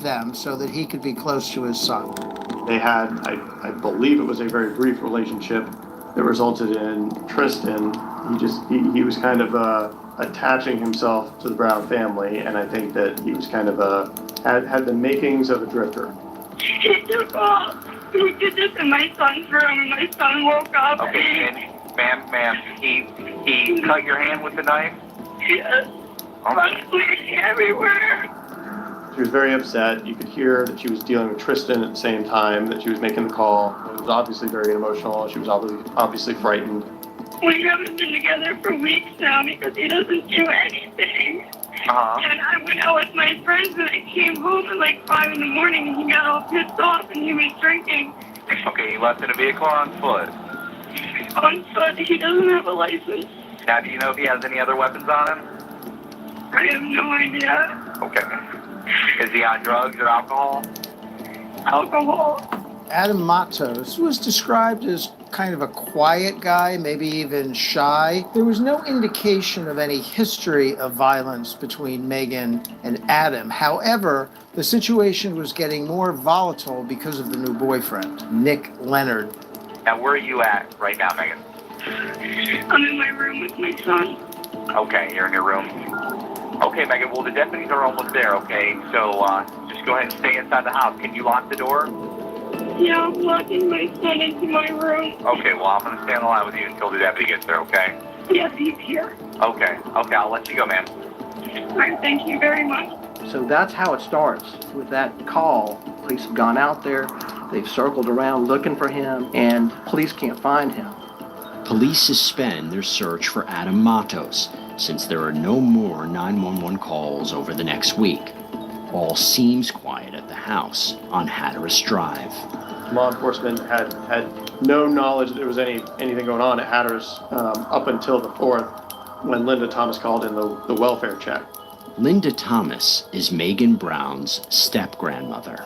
them so that he could be close to his son. They had, I believe it was a very brief relationship that resulted in Tristan. He was kind of attaching himself to the Brown family, and I think that he was kind of had the makings of a drifter. He took off. He did this in my son's room, and my son woke up. Okay, and ma'am, he cut your hand with the knife? Yes. Okay. Bleeding everywhere. She was very upset. You could hear that she was dealing with Tristan at the same time that she was making the call. It was obviously very emotional. She was obviously frightened. We haven't been together for weeks now because he doesn't do anything. And I went out with my friends and I came home at like 5 in the morning and he got all pissed off and he was drinking. Okay, he left in a vehicle or on foot? On foot. He doesn't have a license. Now, do you know if he has any other weapons on him? I have no idea. Okay. Is he on drugs or alcohol? Alcohol. Adam Matos was described as kind of a quiet guy, maybe even shy. There was no indication of any history of violence between Megan and Adam. However, the situation was getting more volatile because of the new boyfriend, Nick Leonard. Now, where are you at right now, Megan? I'm in my room with my son. Okay, you're in your room. Okay, Megan, well, the deputies are almost there, okay? So just go ahead and stay inside the house. Can you lock the door? Yeah, I'm locking my son into my room. Okay, well, I'm going to stay on the line with you until the deputy gets there, okay? Yes, he's here. Okay, I'll let you go, man. All right, thank you very much. So that's how it starts. With that call, police have gone out there, they've circled around looking for him, and police can't find him. Police suspend their search for Adam Matos since there are no more 911 calls over the next week. All seems quiet at the house on Hatteras Drive. Law enforcement had no knowledge that there was anything going on at Hatteras up until the 4th when Linda Thomas called in the welfare check. Linda Thomas is Megan Brown's step-grandmother.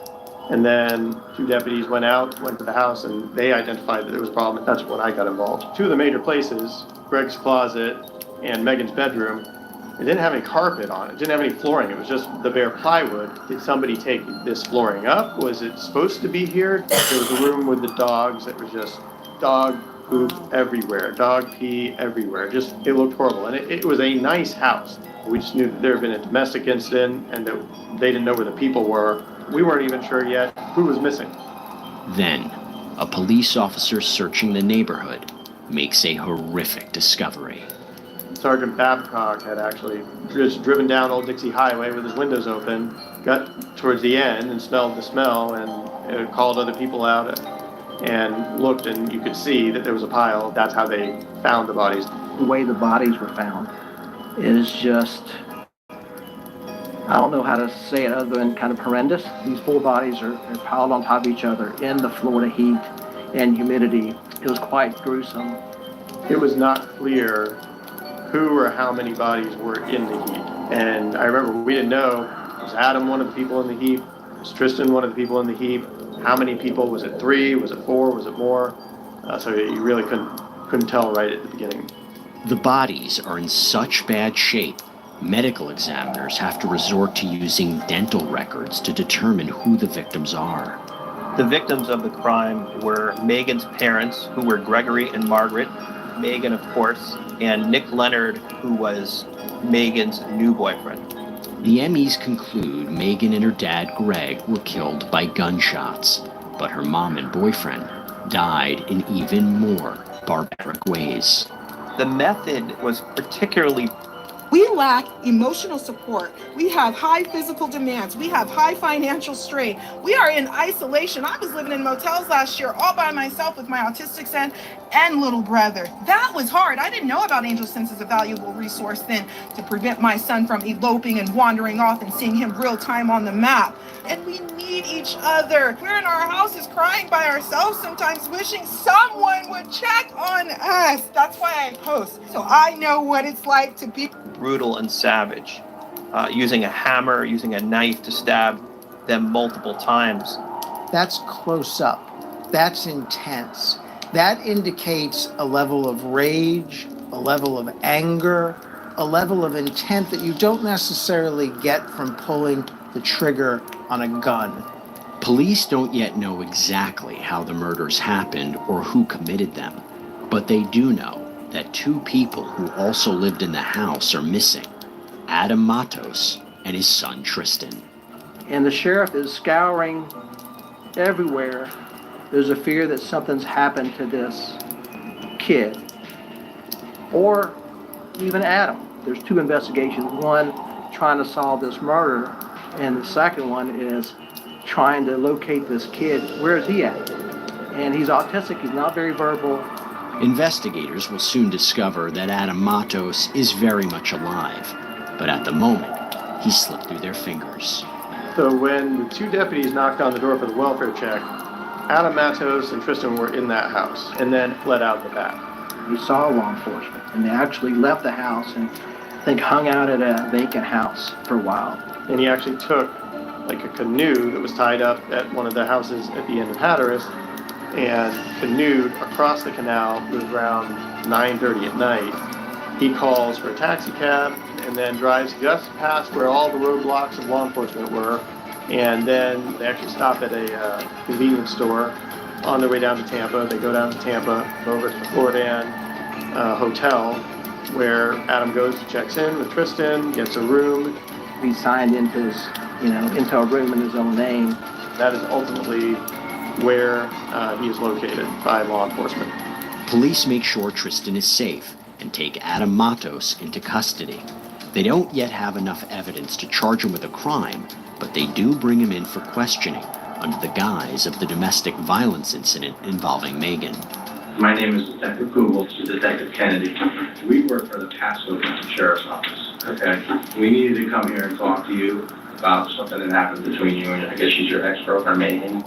And then 2 deputies went to the house, and they identified that there was a problem. That's when I got involved. 2 of the major places, Greg's closet and Megan's bedroom, it didn't have any carpet on it. It didn't have any flooring. It was just the bare plywood. Did somebody take this flooring up? Was it supposed to be here? There was a room with the dogs that was just dog poop everywhere, dog pee everywhere. It looked horrible. And it was a nice house. We just knew that there had been a domestic incident and that they didn't know where the people were. We weren't even sure yet who was missing. Then, a police officer searching the neighborhood makes a horrific discovery. Sergeant Babcock had actually just driven down Old Dixie Highway with his windows open, got towards the end and smelled the smell and called other people out and looked, and you could see that there was a pile. That's how they found the bodies. The way the bodies were found is just, I don't know how to say it other than kind of horrendous. These 4 bodies are piled on top of each other in the Florida heat and humidity. It was quite gruesome. It was not clear who or how many bodies were in the heap. And I remember we didn't know, was Adam one of the people in the heap? Was Tristan one of the people in the heap? How many people? Was it 3? Was it 4? Was it more? So you really couldn't tell right at the beginning. The bodies are in such bad shape, medical examiners have to resort to using dental records to determine who the victims are. The victims of the crime were Megan's parents, who were Gregory and Margaret, Megan, of course, and Nick Leonard, who was Megan's new boyfriend. The MEs conclude Megan and her dad, Greg, were killed by gunshots, but her mom and boyfriend died in even more barbaric ways. The method was particularly... We lack emotional support. We have high physical demands. We have high financial strain. We are in isolation. I was living in motels last year all by myself with my autistic son and little brother. That was hard. I didn't know about Angel Sense as a valuable resource then to prevent my son from eloping and wandering off and seeing him real time on the map. And we need each other. We're in our houses crying by ourselves sometimes, wishing someone would check on us. That's why I post, so I know what it's like to be brutal and savage, using a hammer, using a knife to stab them multiple times. That's close up. That's intense. That indicates a level of rage, a level of anger, a level of intent that you don't necessarily get from pulling the trigger on a gun. Police don't yet know exactly how the murders happened or who committed them, but they do know that two people who also lived in the house are missing: Adam Matos and his son Tristan. And the sheriff is scouring everywhere. There's a fear that something's happened to this kid, or even Adam. There's two investigations. One, trying to solve this murder, and the second one is trying to locate this kid. Where is he at? And he's autistic. He's not very verbal. Investigators will soon discover that Adam Matos is very much alive, but at the moment, he slipped through their fingers. So when the two deputies knocked on the door for the welfare check, Adam Matos and Tristan were in that house and then fled out the back. He saw law enforcement, and they actually left the house and I think hung out at a vacant house for a while. And he actually took like a canoe that was tied up at one of the houses at the end of Hatteras and canoed across the canal. It was around 9:30 at night. He calls for a taxi cab and then drives just past where all the roadblocks of law enforcement were. And then they actually stop at a convenience store on their way down to Tampa. They go down to Tampa, over to the Florida Inn hotel, where Adam goes to checks in with Tristan, gets a room. He signed into his, into a room in his own name. That is ultimately where he is located by law enforcement. Police make sure Tristan is safe and take Adam Matos into custody. They don't yet have enough evidence to charge him with a crime, but they do bring him in for questioning under the guise of the domestic violence incident involving Megan. My name is Detective Google, to Detective Kennedy. We work for the Pasco County Sheriff's Office, okay? We needed to come here and talk to you about something that happened between you and, I guess she's your ex-girlfriend, Megan.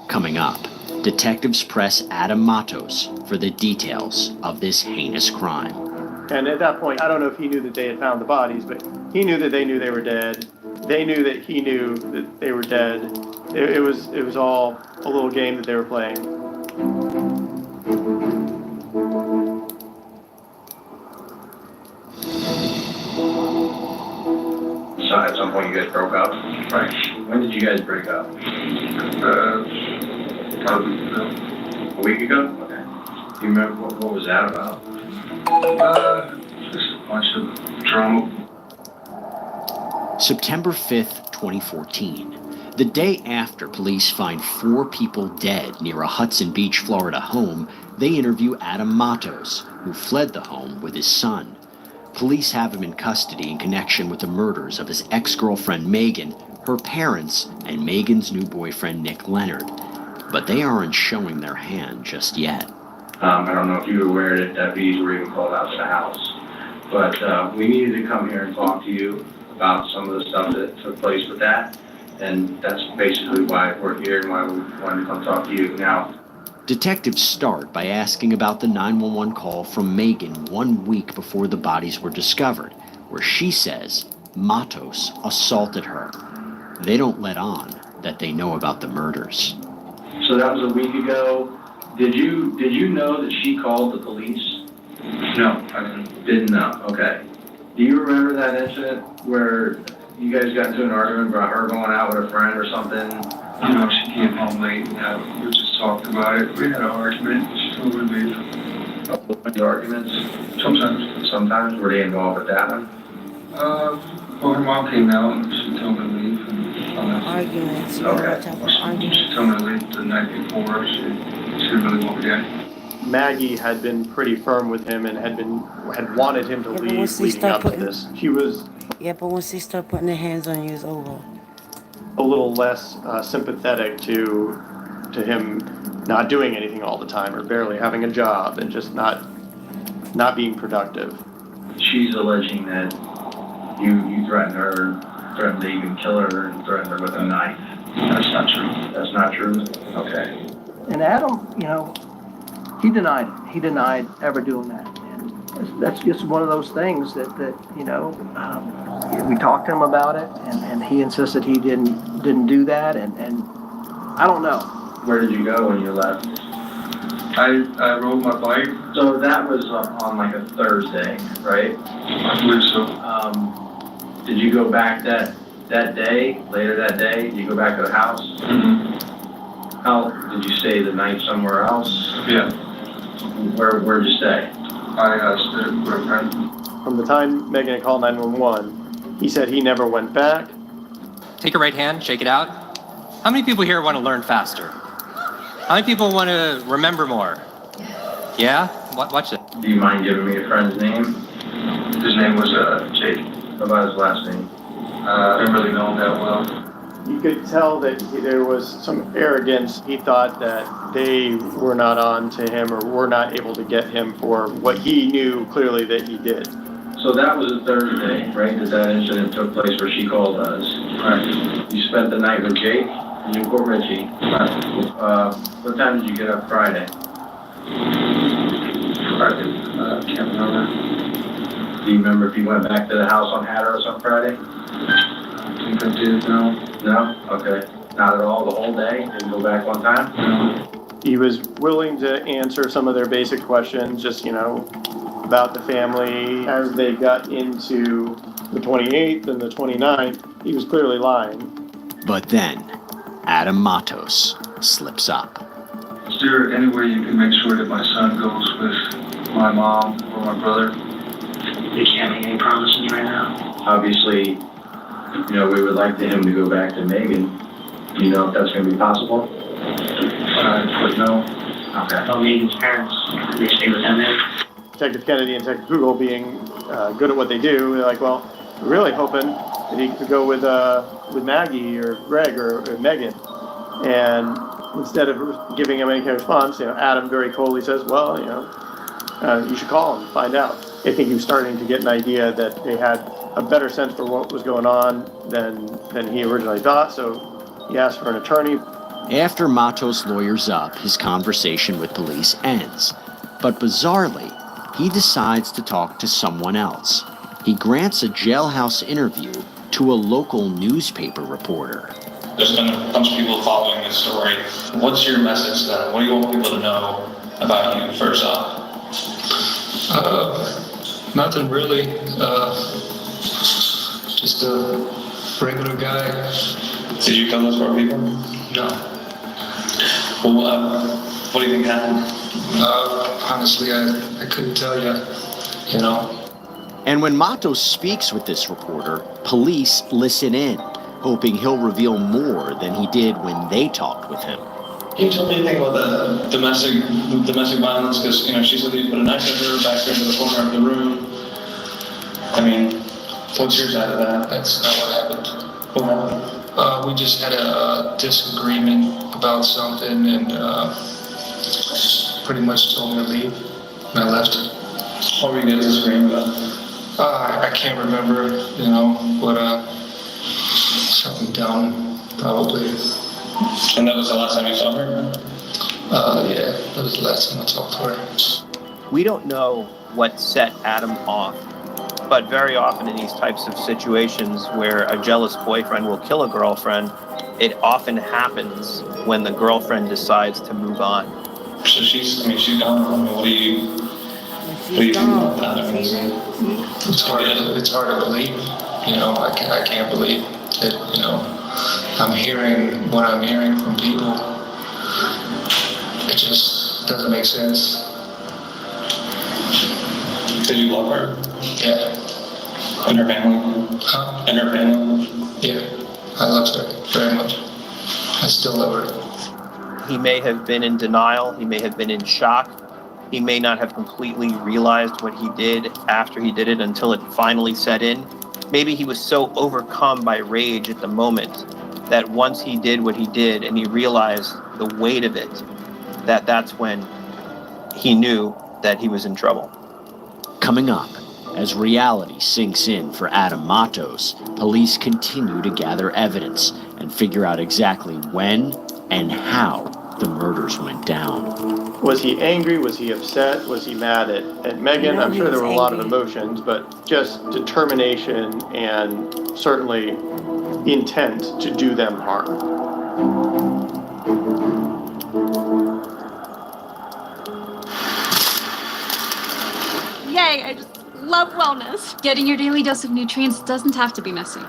Coming up, detectives press Adam Matos for the details of this heinous crime. And at that point, I don't know if he knew that they had found the bodies, but he knew that they knew they were dead. They knew that he knew that they were dead. It was all a little game that they were playing. So at some point you guys broke up, right? When did you guys break up? A week ago? Okay. Do you remember what was that about? Just a bunch of drama. September 5th, 2014. The day after police find 4 people dead near a Hudson Beach, Florida home, they interview Adam Matos, who fled the home with his son. Police have him in custody in connection with the murders of his ex-girlfriend Megan, her parents, and Megan's new boyfriend Nick Leonard. But they aren't showing their hand just yet. I don't know if you were aware that deputies were even called out to the house, but we needed to come here and talk to you about some of the stuff that took place with that, and that's basically why we're here and why we wanted to come talk to you now. Detectives start by asking about the 911 call from Megan 1 week before the bodies were discovered, where she says Matos assaulted her. They don't let on that they know about the murders. So that was a week ago. Did you know that she called the police? No, I Didn't know. Okay. Do you remember that incident where you guys got into an argument about her going out with a friend or something? she came home late and we just talked about it. We had an argument. She told me to leave. The arguments? Sometimes. Sometimes. Were they involved with that one? Well, her mom came out and she told me to leave. And, Arguments. Okay. She told me to leave the night before. She really won't be there. Maggie had been pretty firm with him and had wanted him to leave leading up to this. She was but once they start putting their hands on you, it's over. a little less sympathetic to him not doing anything all the time or barely having a job and just not being productive. She's alleging that you threatened her, threatened to even kill her, and threatened her with a knife. That's not true. That's not true? Okay. And Adam, he denied it. He denied ever doing that. And that's just one of those things that we talked to him about it, and he insisted he didn't do that, and I don't know. Where did you go when you left? I rode my bike. So that was on like a Thursday, right? I believe so. Did you go back that that day, later that day, you go back to the house? Mm-hmm. How, did you stay the night somewhere else? Yeah. Where'd you stay? I stayed with a friend. From the time Megan had called 911, he said he never went back. Take your right hand, shake it out. How many people here want to learn faster? How many people want to remember more? Yeah? Watch it. Do you mind giving me a friend's name? His name was Jake. How about his last name? I didn't really know him that well. You could tell that there was some arrogance. He thought that they were not on to him or were not able to get him for what he knew clearly that he did. So that was a Thursday, right, that incident took place where she called us. Right. You spent the night with Jake in Newport Richie. Right. What time did you get up Friday? Can't remember. Do you remember if you went back to the house on Hatteras on Friday? I think I did, no. No? Okay. Not at all, the whole day? Didn't go back one time? No. He was willing to answer some of their basic questions, just, about the family. As they got into the 28th and the 29th, he was clearly lying. But then, Adam Matos slips up. Is there any way you can make sure that my son goes with my mom or my brother? They can't make any promises right now. Obviously, we would like him to go back to Megan. Do you know if that's going to be possible? But no. Okay. No, Megan's parents, they stay with them there. Detective Kennedy and Detective Kugel being good at what they do, they're like, well, we're really hoping that he could go with Maggie or Greg or Megan. And instead of giving him any kind of response, Adam very coldly says, well, you should call him and find out. I think he was starting to get an idea that they had a better sense for what was going on than he originally thought, so he asked for an attorney. After Matos lawyers up, his conversation with police ends. But bizarrely, he decides to talk to someone else. He grants a jailhouse interview to a local newspaper reporter. There's been a bunch of people following this story. What's your message to them? What do you want people to know about you, first off? Nothing really. Just a regular guy. Did you kill those 4 people? No. Well, what do you think happened? Honestly, I couldn't tell you, And when Matos speaks with this reporter, police listen in, hoping he'll reveal more than he did when they talked with him. Can you tell me anything about the domestic violence? Because, she said you put a knife in her, back into the corner of the room. I mean, what's your side of that? That's not what happened. What happened? We just had a disagreement about something and pretty much told me to leave. And I left. What were you guys disagreeing about? I can't remember, but something dumb, probably. And that was the last time you saw her? Yeah, that was the last time I talked to her. We don't know what set Adam off, but very often in these types of situations where a jealous boyfriend will kill a girlfriend, it often happens when the girlfriend decides to move on. So she's gone. What do you think about that? It's hard to believe. I can't believe that, I'm hearing what I'm hearing from people. It just doesn't make sense. Did you love her? Yeah. And her family? Huh? And her family? Yeah. I love her very much. I still love her. He may have been in denial. He may have been in shock. He may not have completely realized what he did after he did it until it finally set in. Maybe he was so overcome by rage at the moment that once he did what he did and he realized the weight of it, that's when he knew that he was in trouble. Coming up, as reality sinks in for Adam Matos, police continue to gather evidence and figure out exactly when and how the murders went down. Was he angry? Was he upset? Was he mad at Megan? I'm sure there were a lot of emotions, but just determination and certainly intent to do them harm. Yay, I just love wellness. Getting your daily dose of nutrients doesn't have to be messy.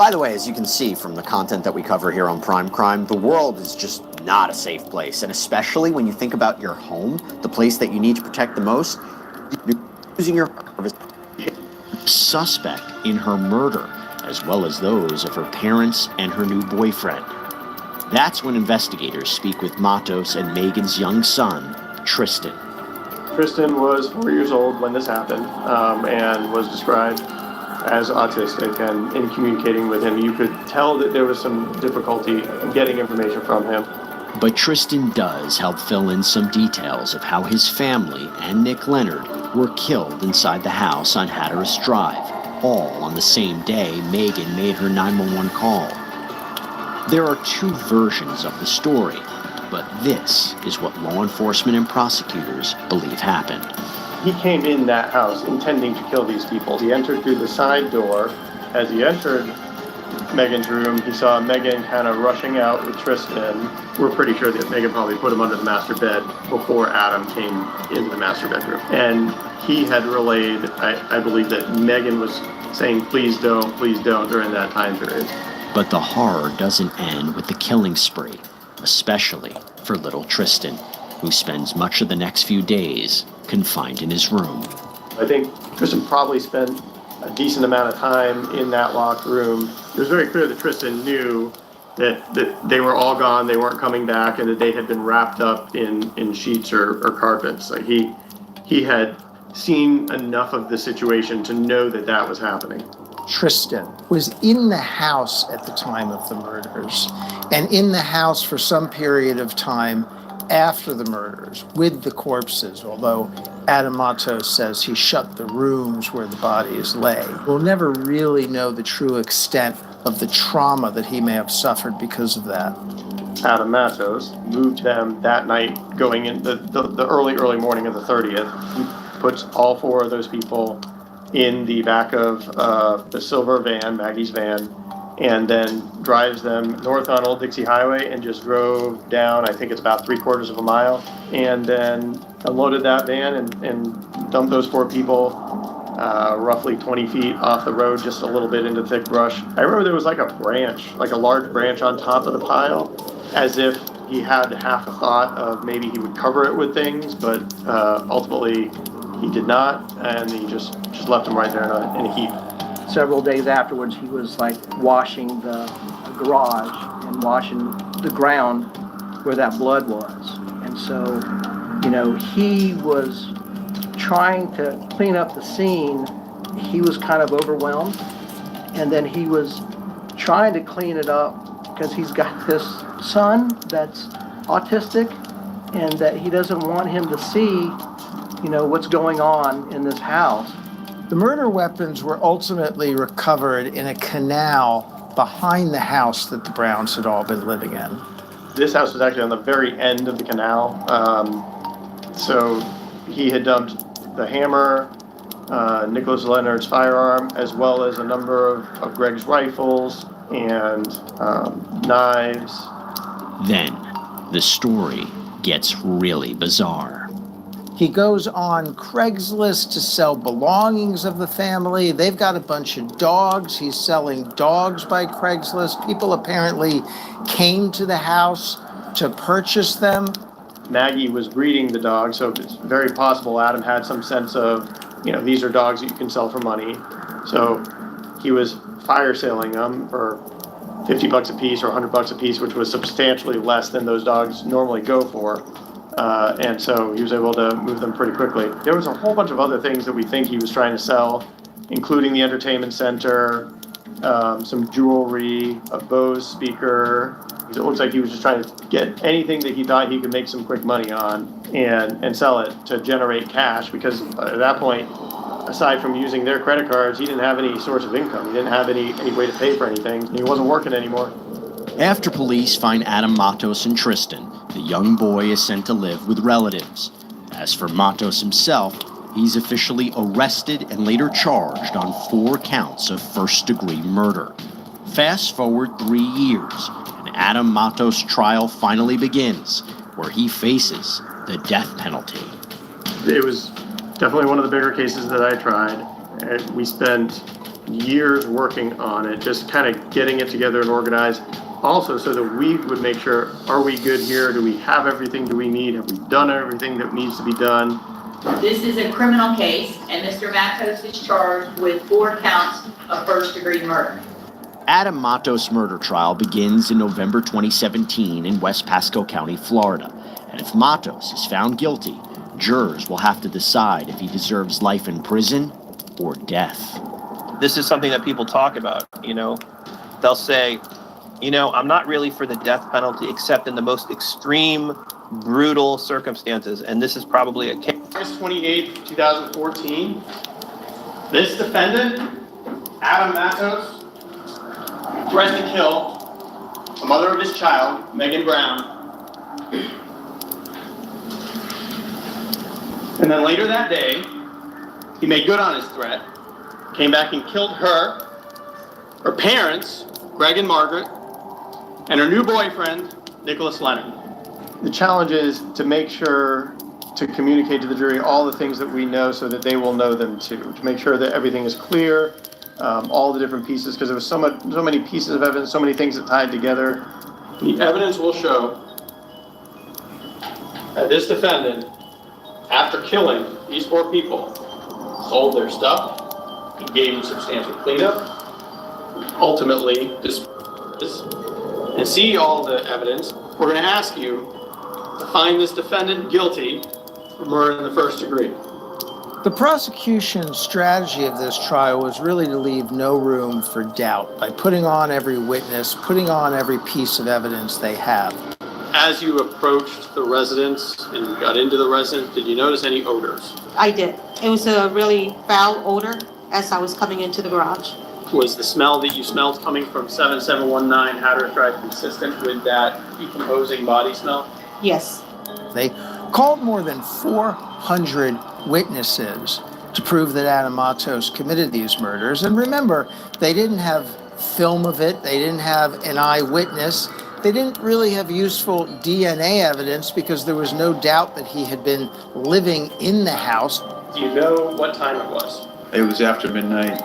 By the way, as you can see from the content that we cover here on Prime Crime, the world is just not a safe place. And especially when you think about your home, the place that you need to protect the most, you're using your suspect in her murder, as well as those of her parents and her new boyfriend. That's when investigators speak with Matos and Megan's young son, Tristan. Tristan was 4 years old when this happened, and was described as autistic, and in communicating with him, you could tell that there was some difficulty in getting information from him. But Tristan does help fill in some details of how his family and Nick Leonard were killed inside the house on Hatteras Drive, all on the same day Megan made her 911 call. There are two versions of the story, but this is what law enforcement and prosecutors believe happened. He came in that house intending to kill these people. He entered through the side door. As he entered Megan's room, he saw Megan kind of rushing out with Tristan. We're pretty sure that Megan probably put him under the master bed before Adam came into the master bedroom. And he had relayed, I believe, that Megan was saying, please don't, during that time period. But the horror doesn't end with the killing spree, especially for little Tristan, who spends much of the next few days confined in his room. I think Tristan probably spent a decent amount of time in that locked room. It was very clear that Tristan knew that they were all gone, they weren't coming back, and that they had been wrapped up in sheets or carpets. Like he had seen enough of the situation to know that that was happening. Tristan was in the house at the time of the murders, and in the house for some period of time after the murders with the corpses, although Adam Matos says he shut the rooms where the bodies lay. We'll never really know the true extent of the trauma that he may have suffered because of that. Adam Matos moved them that night, going in the early morning of the 30th. He puts all four of those people in the back of the silver van, Maggie's van, and then drives them north on Old Dixie Highway and just drove down, I think it's about 3/4 of a mile, and then unloaded that van and dumped those four people roughly 20 feet off the road, just a little bit into thick brush. I remember there was like a branch, like a large branch on top of the pile, as if he had half a thought of maybe he would cover it with things, but ultimately he did not, and he just left them right there in a heap. Several days afterwards, he was like washing the garage and washing the ground where that blood was. And so, he was trying to clean up the scene. He was kind of overwhelmed. And then he was trying to clean it up because he's got this son that's autistic, and that he doesn't want him to see, what's going on in this house. The murder weapons were ultimately recovered in a canal behind the house that the Browns had all been living in. This house was actually on the very end of the canal. So he had dumped the hammer, Nicholas Leonard's firearm, as well as a number of Greg's rifles and knives. Then, the story gets really bizarre. He goes on Craigslist to sell belongings of the family. They've got a bunch of dogs. He's selling dogs by Craigslist. People apparently came to the house to purchase them. Maggie was breeding the dogs, so it's very possible Adam had some sense of, these are dogs that you can sell for money. So he was fire selling them for $50 a piece or $100 a piece, which was substantially less than those dogs normally go for. And so he was able to move them pretty quickly. There was a whole bunch of other things that we think he was trying to sell, including the entertainment center, some jewelry, a Bose speaker. It looks like he was just trying to get anything that he thought he could make some quick money on and sell it to generate cash, because at that point, aside from using their credit cards, he didn't have any source of income. He didn't have any way to pay for anything. He wasn't working anymore. After police find Adam Matos and Tristan, the young boy is sent to live with relatives. As for Matos himself, he's officially arrested and later charged on 4 counts of first-degree murder. Fast forward 3 years, and Adam Matos' trial finally begins, where he faces the death penalty. It was definitely one of the bigger cases that I tried. We spent years working on it, just kind of getting it together and organized. Also, so that we would make sure, are we good here? Do we have everything do we need? Have we done everything that needs to be done? This is a criminal case, and Mr. Matos is charged with 4 counts of first-degree murder. Adam Matos' murder trial begins in November 2017 in West Pasco County, Florida. And if Matos is found guilty, jurors will have to decide if he deserves life in prison or death. This is something that people talk about, you know. They'll say, you know, I'm not really for the death penalty except in the most extreme, brutal circumstances. And this is probably a case. August 28th, 2014, this defendant, Adam Matos, threatened to kill the mother of his child, Megan Brown. And then later that day, he made good on his threat, came back and killed her parents, Greg and Margaret, and her new boyfriend, Nicholas Leonard. The challenge is to make sure to communicate to the jury all the things that we know so that they will know them too, to make sure that everything is clear, all the different pieces, because there was so many pieces of evidence, so many things that tied together. The evidence will show that this defendant, after killing these 4 people, sold their stuff, he gave them substantial cleanup, ultimately and see all the evidence. We're going to ask you to find this defendant guilty of murder in the first degree. The prosecution's strategy of this trial was really to leave no room for doubt by putting on every witness, putting on every piece of evidence they have. As you approached the residence and got into the residence, did you notice any odors? I did. It was a really foul odor as I was coming into the garage. Was the smell that you smelled coming from 7719 Hatteras Drive consistent with that decomposing body smell? Yes. They called more than 400 witnesses to prove that Adam Matos committed these murders. And remember, they didn't have film of it. They didn't have an eyewitness. They didn't really have useful DNA evidence because there was no doubt that he had been living in the house. Do you know what time it was? It was after midnight,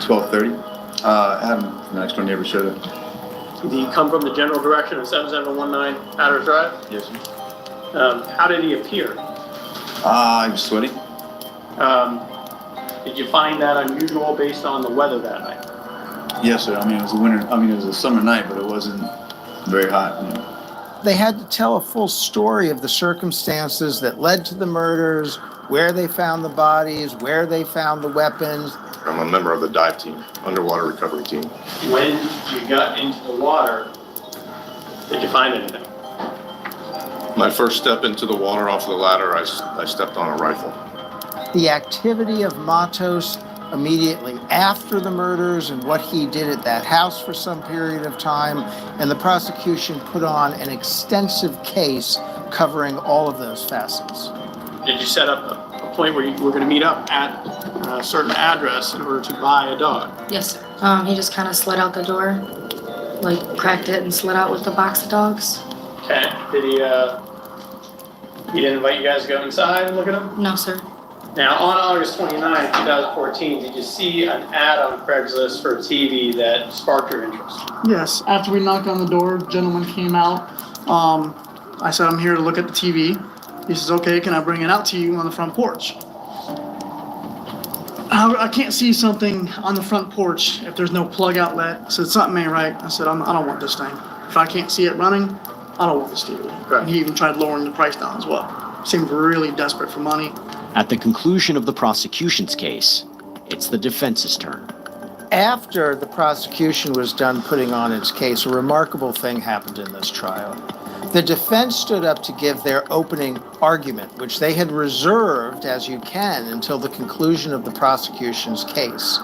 12:30. Adam, the next door neighbor, showed up. Did he come from the general direction of 7719 Hatteras Drive? Yes, sir. How did he appear? He was sweaty. Did you find that unusual based on the weather that night? Yes, sir. I mean, it was it was a summer night, but it wasn't very hot. You know. They had to tell a full story of the circumstances that led to the murders, where they found the bodies, where they found the weapons. I'm a member of the dive team, underwater recovery team. When you got into the water, did you find anything? My first step into the water off the ladder, I stepped on a rifle. The activity of Matos immediately after the murders and what he did at that house for some period of time, and the prosecution put on an extensive case covering all of those facets. Did you set up a point where you were going to meet up at a certain address in order to buy a dog? Yes, sir. He just kind of slid out the door, like cracked it and slid out with the box of dogs. Okay. Did he didn't invite you guys to go inside and look at him? No, sir. Now, on August 29, 2014, did you see an ad on Craigslist for TV that sparked your interest? Yes. After we knocked on the door, a gentleman came out. I said, I'm here to look at the TV. He says, okay, can I bring it out to you on the front porch? I can't see something on the front porch if there's no plug outlet. I said, something ain't right. I said, I don't want this thing. If I can't see it running, I don't want this TV. Right. And he even tried lowering the price down as well. Seemed really desperate for money. At the conclusion of the prosecution's case, it's the defense's turn. After the prosecution was done putting on its case, a remarkable thing happened in this trial. The defense stood up to give their opening argument, which they had reserved, as you can, until the conclusion of the prosecution's case.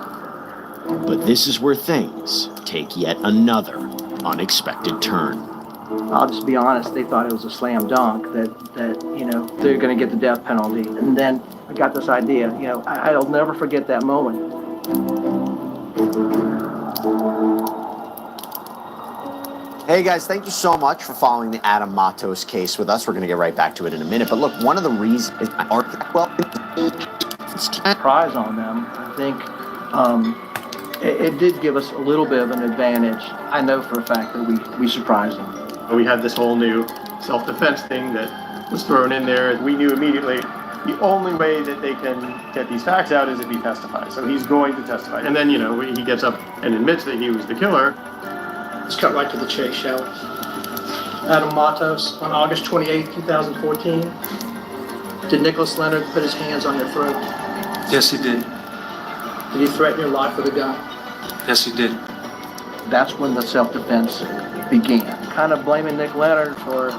But this is where things take yet another unexpected turn. I'll just be honest, they thought it was a slam dunk, that they're going to get the death penalty. And then I got this idea, I'll never forget that moment. Hey guys, thank you so much for following the Adam Matos case with us. We're going to get right back to it in a minute. But look, one of the reasons is Surprise on them. I think it did give us a little bit of an advantage. I know for a fact that we surprised him. We had this whole new self-defense thing that was thrown in there. We knew immediately the only way that they can get these facts out is if he testifies. So he's going to testify. And then, he gets up and admits that he was the killer. Let's cut right to the chase, shall we? Adam Matos, on August 28, 2014, did Nicholas Leonard put his hands on your throat? Yes, he did. Did he threaten your life with a gun? Yes, he did. That's when the self-defense began. Kind of blaming Nick Leonard for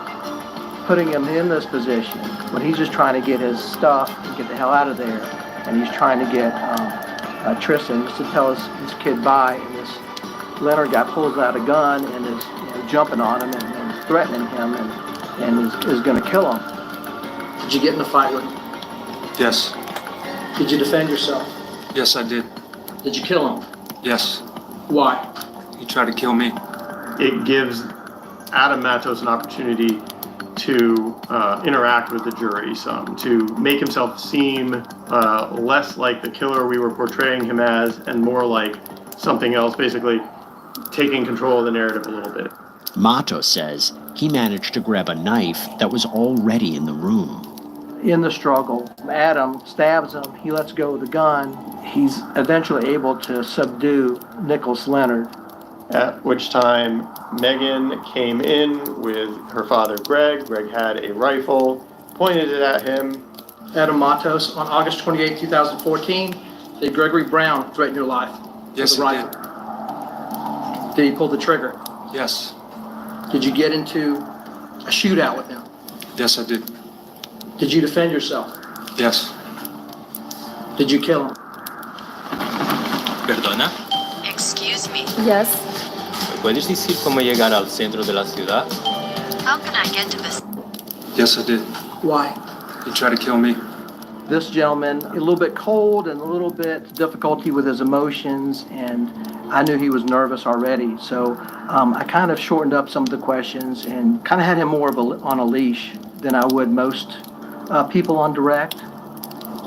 putting him in this position when he's just trying to get his stuff and get the hell out of there. And he's trying to get Tristan just to tell his kid bye. And this Leonard guy pulls out a gun and is jumping on him and threatening him and is going to kill him. Did you get in a fight with him? Yes. Did you defend yourself? Yes, I did. Did you kill him? Yes. Why? He tried to kill me. It gives Adam Matos an opportunity to interact with the jury some, to make himself seem less like the killer we were portraying him as and more like something else, basically taking control of the narrative a little bit. Matos says he managed to grab a knife that was already in the room. In the struggle, Adam stabs him. He lets go of the gun. He's eventually able to subdue Nicholas Leonard. At which time Megan came in with her father, Greg. Greg had a rifle, pointed it at him. Adam Matos, on August 28, 2014, did Gregory Brown threaten your life? Yes, with a rifle? Did he pull the trigger? Yes. Did you get into a shootout with him? Yes, I did. Did you defend yourself? Yes. Did you kill him? Perdona. Excuse me. Yes. ¿Me puedes decir cómo llegar al centro de la ciudad? How can I get to this? Yes, I did. Why? He tried to kill me. This gentleman, a little bit cold and a little bit difficulty with his emotions, and I knew he was nervous already, so I kind of shortened up some of the questions and kind of had him more on a leash than I would most people on direct.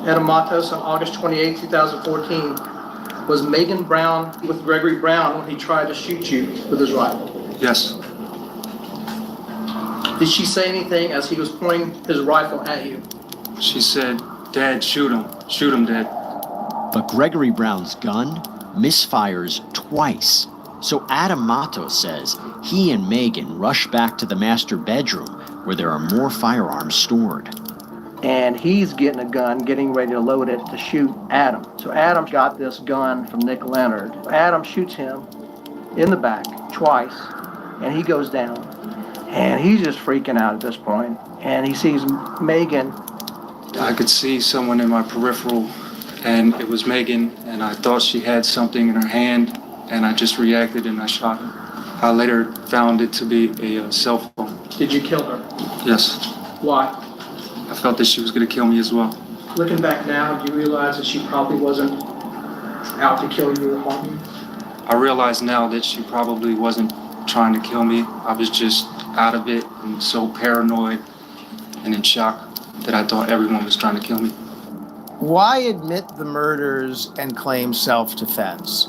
Adam Matos, on August 28, 2014, was Megan Brown with Gregory Brown when he tried to shoot you with his rifle? Yes. Did she say anything as he was pointing his rifle at you? She said, "Dad, shoot him. Shoot him, Dad." But Gregory Brown's gun misfires twice. So Adam Matos says he and Megan rush back to the master bedroom where there are more firearms stored. And he's getting a gun, getting ready to load it to shoot Adam. So Adam got this gun from Nick Leonard. Adam shoots him in the back twice, and he goes down. And he's just freaking out at this point. And he sees Megan. I could see someone in my peripheral, and it was Megan, and I thought she had something in her hand, and I just reacted and I shot her. I later found it to be a cell phone. Did you kill her? Yes. Why? I felt that she was going to kill me as well. Looking back now, do you realize that she probably wasn't out to kill you or harm you? I realize now that she probably wasn't trying to kill me. I was just out of it and so paranoid and in shock that I thought everyone was trying to kill me. Why admit the murders and claim self-defense?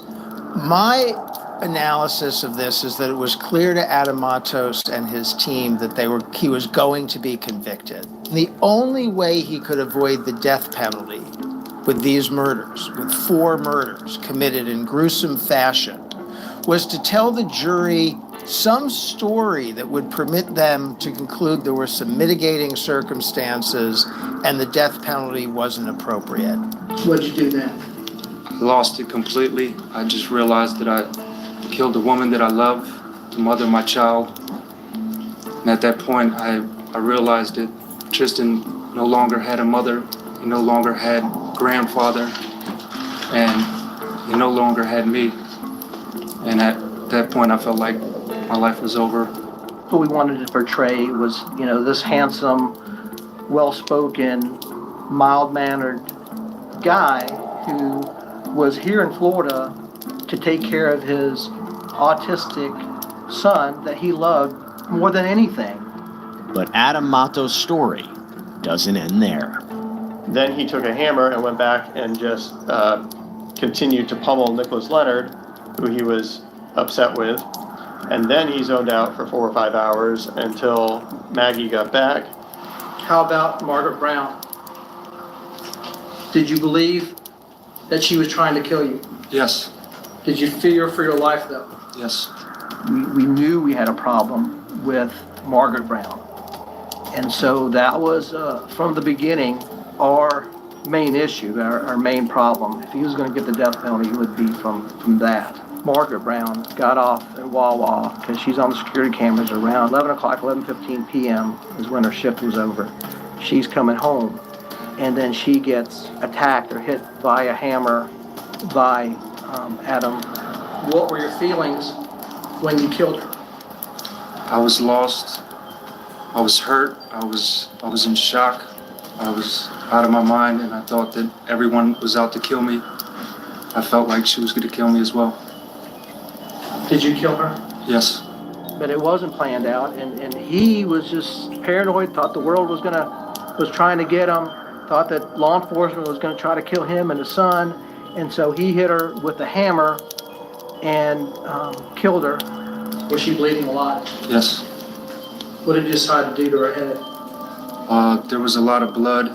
My analysis of this is that it was clear to Adam Matos and his team that he was going to be convicted. The only way he could avoid the death penalty with these murders, with 4 murders committed in gruesome fashion, was to tell the jury some story that would permit them to conclude there were some mitigating circumstances and the death penalty wasn't appropriate. What'd you do then? I lost it completely. I just realized that I killed the woman that I love, the mother of my child. And at that point, I realized that Tristan no longer had a mother, he no longer had a grandfather, and he no longer had me. And at that point, I felt like my life was over. What we wanted to portray was, this handsome, well-spoken, mild-mannered guy who was here in Florida to take care of his autistic son that he loved more than anything. But Adam Matos' story doesn't end there. Then he took a hammer and went back and just continued to pummel Nicholas Leonard, who he was upset with, and then he zoned out for 4 or 5 hours until Maggie got back. How about Margaret Brown? Did you believe that she was trying to kill you? Yes, Did you fear for your life, though? yes. We knew we had a problem with Margaret Brown. And so that was, from the beginning, our main issue, our main problem. If he was going to get the death penalty, it would be from that. Margaret Brown got off at Wawa because she's on the security cameras around 11 o'clock, 11:15 p.m. is when her shift was over. She's coming home, and then she gets attacked or hit by a hammer by Adam. What were your feelings when you killed her? I was lost. I was hurt. I was in shock. I was out of my mind, and I thought that everyone was out to kill me. I felt like she was going to kill me as well. Did you kill her? Yes. But it wasn't planned out, and he was just paranoid, thought the world was trying to get him, thought that law enforcement was going to try to kill him and his son, and so he hit her with a hammer and killed her. Was she bleeding a lot? Yes. What did you decide to do to her head? There was a lot of blood,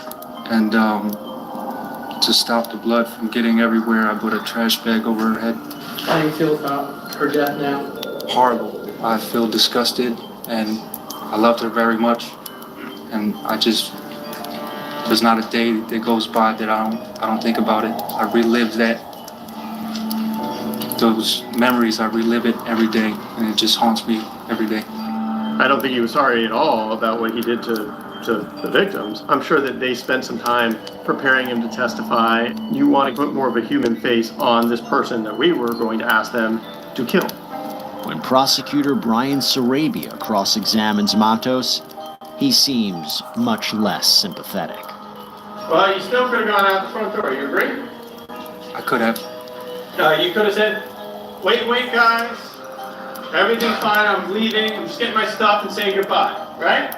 and to stop the blood from getting everywhere, I put a trash bag over her head. How do you feel about her death now? Horrible. I feel disgusted, and I loved her very much, and there's not a day that goes by that I don't think about it. I relive those memories. I relive it every day, and it just haunts me every day. I don't think he was sorry at all about what he did to the victims. I'm sure that they spent some time preparing him to testify. You want to put more of a human face on this person that we were going to ask them to kill. When prosecutor Brian Sarabia cross-examines Matos, he seems much less sympathetic. Well, you still could have gone out the front door, you agree? I could have. You could have said, wait, guys. Everything's fine, I'm leaving, I'm just getting my stuff and saying goodbye, right?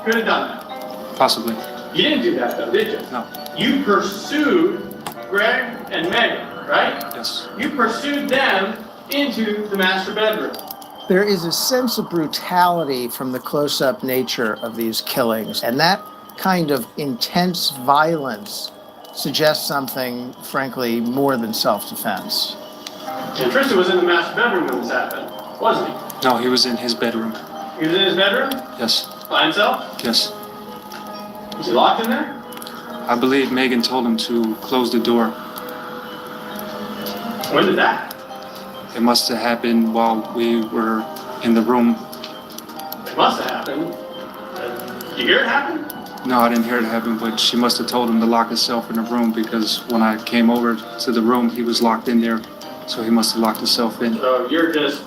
Could have done that. Possibly. You didn't do that though, did you? No. You pursued Greg and Megan, right? Yes. You pursued them into the master bedroom. There is a sense of brutality from the close-up nature of these killings, and that kind of intense violence suggests something, frankly, more than self-defense. And Tristan was in the master bedroom when this happened, wasn't he? No, he was in his bedroom. He was in his bedroom? Yes. By himself? Yes. Was he locked in there? I believe Megan told him to close the door. When did that? It must have happened while we were in the room. It must have happened. You hear it happen? No, I didn't hear it happen, but she must have told him to lock himself in the room because when I came over to the room, he was locked in there. So he must have locked himself in. So you're just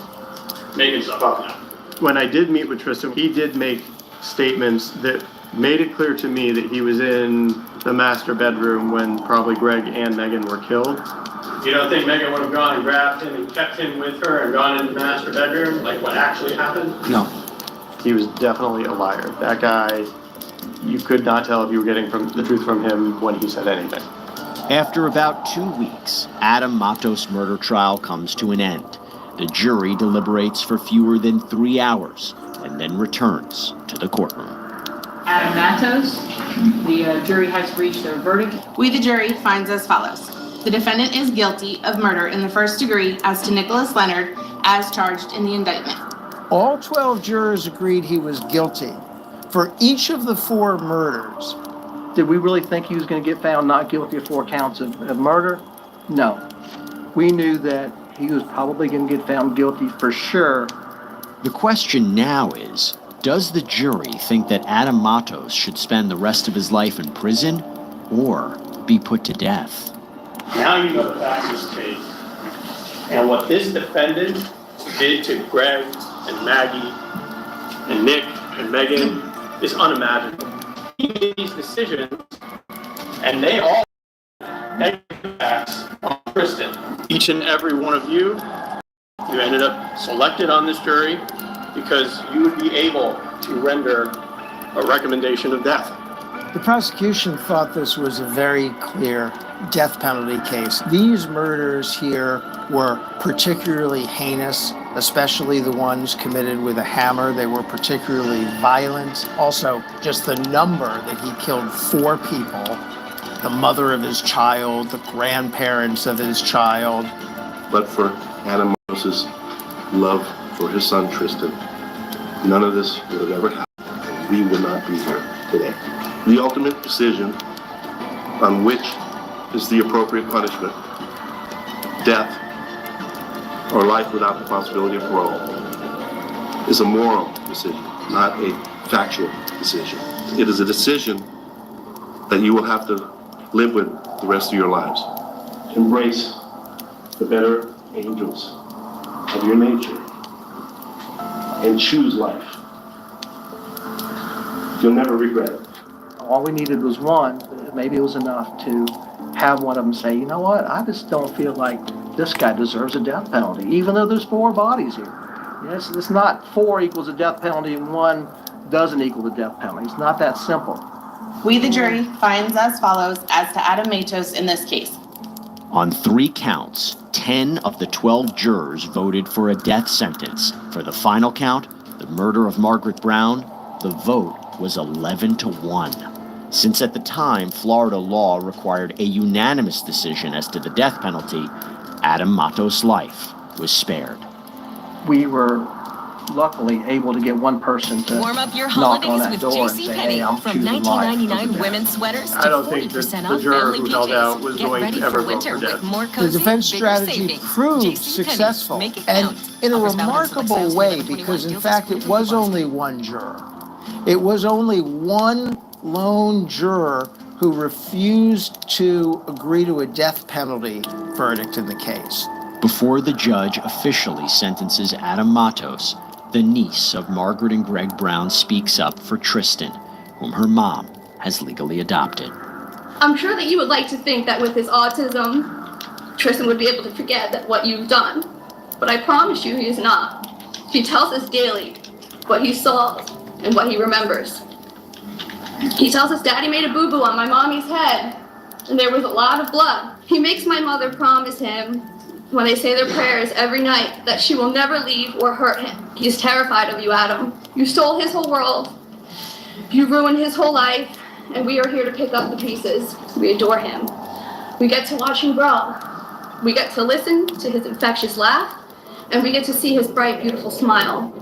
making stuff up now. When I did meet with Tristan, he did make statements that made it clear to me that he was in the master bedroom when probably Greg and Megan were killed. You don't think Megan would have gone and grabbed him and kept him with her and gone into the master bedroom, like what actually happened? No. He was definitely a liar. That guy, you could not tell if you were getting the truth from him when he said anything. After about 2 weeks, Adam Matos' murder trial comes to an end. The jury deliberates for fewer than 3 hours and then returns to the courtroom. Adam Matos, the jury has reached their verdict. We, the jury, finds as follows. The defendant is guilty of murder in the first degree as to Nicholas Leonard, as charged in the indictment. All 12 jurors agreed he was guilty. For each of the 4 murders, did we really think he was going to get found not guilty of 4 counts of murder? No. We knew that he was probably going to get found guilty for sure. The question now is, does the jury think that Adam Matos should spend the rest of his life in prison or be put to death? Now you know the facts of this case. And what this defendant did to Greg and Maggie and Nick and Megan is unimaginable. He made these decisions, and they all negative facts on Tristan. Each and every one of you ended up selected on this jury because you would be able to render a recommendation of death. The prosecution thought this was a very clear death penalty case. These murders here were particularly heinous, especially the ones committed with a hammer. They were particularly violent. Also, just the number that he killed 4 people, the mother of his child, the grandparents of his child. But for Adam Matos's love for his son Tristan, none of this would have ever happened. We would not be here today. The ultimate decision on which is the appropriate punishment, death or life without the possibility of parole, is a moral decision, not a factual decision. It is a decision that you will have to live with the rest of your lives. Embrace the better angels of your nature and choose life. You'll never regret it. All we needed was one, maybe it was enough to have one of them say, you know what, I just don't feel like this guy deserves a death penalty, even though there's 4 bodies here. Yes, it's not 4 equals a death penalty and 1 doesn't equal the death penalty. It's not that simple. We, the jury, finds as follows as to Adam Matos in this case. On 3 counts, 10 of the 12 jurors voted for a death sentence. For the final count, the murder of Margaret Brown, the vote was 11-1. Since at the time, Florida law required a unanimous decision as to the death penalty, Adam Matos' life was spared. We were luckily able to get one person to Warm up your knock on holidays that with door and say, JCPenney. hey, I'm From choosing life. $19.99 women's sweaters to I don't think that 40% the off juror family who held out PJs. was Get going ready to ever for vote winter for death. with more The cozy, defense bigger strategy savings. proved JCPenney. successful, Make it and count. in a Offers valid until remarkable 6/21. way, because in Deals fact it was only one juror. It was only one lone juror who refused to agree to a death penalty verdict in the case. Before the judge officially sentences Adam Matos, the niece of Margaret and Greg Brown speaks up for Tristan, whom her mom has legally adopted. I'm sure that you would like to think that with his autism, Tristan would be able to forget that what you've done. But I promise you he is not. He tells us daily what he saw and what he remembers. He tells us Daddy made a boo-boo on my mommy's head, and there was a lot of blood. He makes my mother promise him, when they say their prayers every night, that she will never leave or hurt him. He is terrified of you, Adam. You stole his whole world. You ruined his whole life, and we are here to pick up the pieces. We adore him. We get to watch him grow. We get to listen to his infectious laugh, and we get to see his bright, beautiful smile.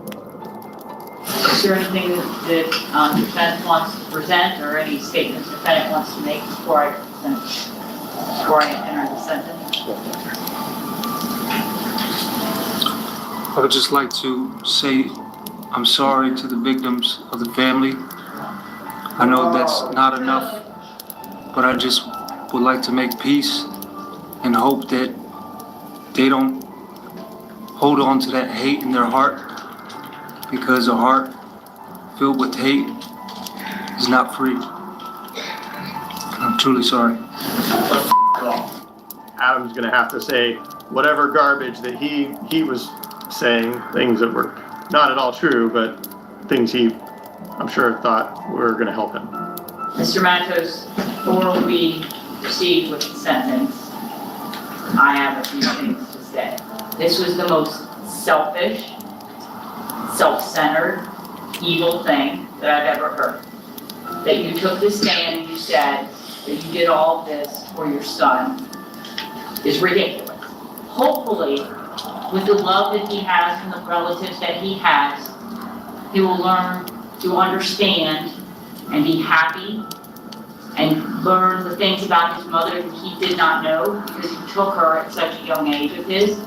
Is there anything that defense wants to present or any statements the defendant wants to make before I enter the sentence? I would just like to say I'm sorry to the victims of the family. I know that's not enough, but I just would like to make peace and hope that they don't hold on to that hate in their heart, because a heart filled with hate is not free. I'm truly sorry. Adam's gonna have to say whatever garbage that he was saying, things that were not at all true, but things he, I'm sure, thought were gonna help him. Mr. Matos, before we proceed with the sentence, I have a few things to say. This was the most selfish, self-centered, evil thing that I've ever heard. That you took the stand and you said that you did all of this for your son is ridiculous. Hopefully, with the love that he has and the relatives that he has, he will learn to understand and be happy and learn the things about his mother that he did not know because he took her at such a young age of his.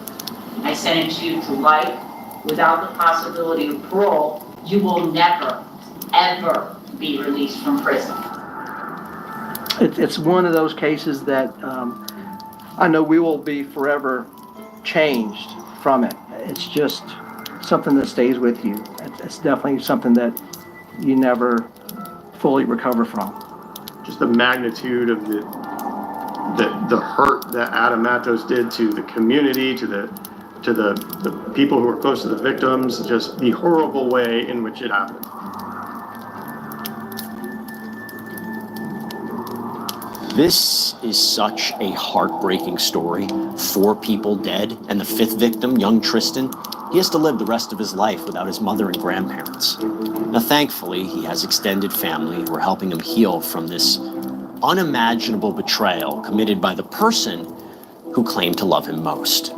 I sentence you to life without the possibility of parole. You will never, ever be released from prison. It's one of those cases that I know we will be forever changed from it. It's just something that stays with you. It's definitely something that you never fully recover from. Just the magnitude of the hurt that Adam Matos did to the community, to the people who were close to the victims, just the horrible way in which it happened. This is such a heartbreaking story. 4 people dead, and the 5th victim, young Tristan, he has to live the rest of his life without his mother and grandparents. Now, thankfully, he has extended family who are helping him heal from this unimaginable betrayal committed by the person who claimed to love him most.